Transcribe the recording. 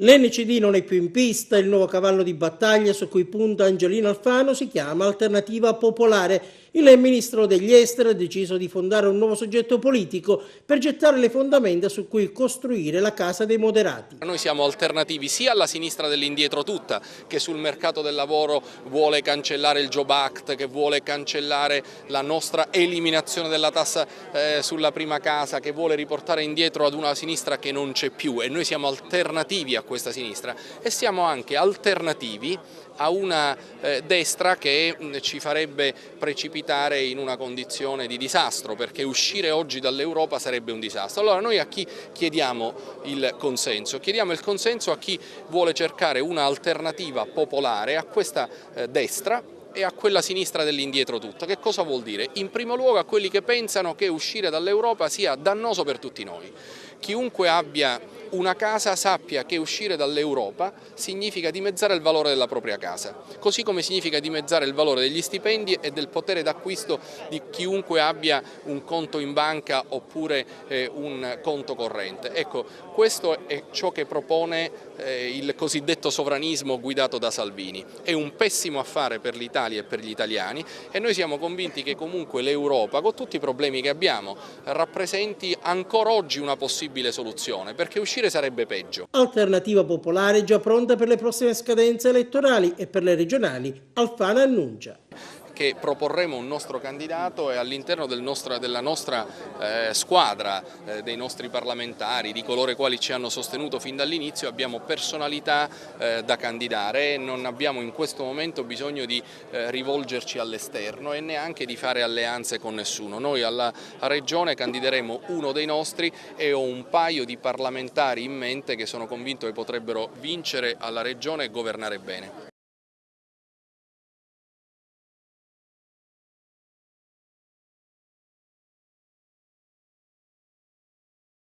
L'NCD non è più in pista, il nuovo cavallo di battaglia su cui punta Angelino Alfano si chiama Alternativa Popolare. Il ministro degli esteri ha deciso di fondare un nuovo soggetto politico per gettare le fondamenta su cui costruire la casa dei moderati. Noi siamo alternativi sia alla sinistra dell'indietro tutta, che sul mercato del lavoro vuole cancellare il Job Act, che vuole cancellare la nostra eliminazione della tassa sulla prima casa, che vuole riportare indietro ad una sinistra che non c'è più, e noi siamo alternativi a questa sinistra, e siamo anche alternativi a una destra che ci farebbe precipitare in una condizione di disastro, perché uscire oggi dall'Europa sarebbe un disastro. Allora noi a chi chiediamo il consenso? Chiediamo il consenso a chi vuole cercare un'alternativa popolare a questa destra e a quella sinistra dell'indietro tutta. Che cosa vuol dire? In primo luogo a quelli che pensano che uscire dall'Europa sia dannoso per tutti noi. Chiunque abbia una casa sappia che uscire dall'Europa significa dimezzare il valore della propria casa, così come significa dimezzare il valore degli stipendi e del potere d'acquisto di chiunque abbia un conto in banca oppure un conto corrente. Ecco, questo è ciò che propone il cosiddetto sovranismo guidato da Salvini. È un pessimo affare per l'Italia e per gli italiani, e noi siamo convinti che comunque l'Europa, con tutti i problemi che abbiamo, rappresenti ancora oggi una possibile soluzione, perché uscire sarebbe peggio. Alternativa Popolare già pronta per le prossime scadenze elettorali e per le regionali, Alfano annuncia Che proporremo un nostro candidato, e all'interno della nostra squadra, dei nostri parlamentari, di coloro i quali ci hanno sostenuto fin dall'inizio, abbiamo personalità da candidare, e non abbiamo in questo momento bisogno di rivolgerci all'esterno e neanche di fare alleanze con nessuno. Noi alla Regione candideremo uno dei nostri, e ho un paio di parlamentari in mente che sono convinto che potrebbero vincere alla Regione e governare bene.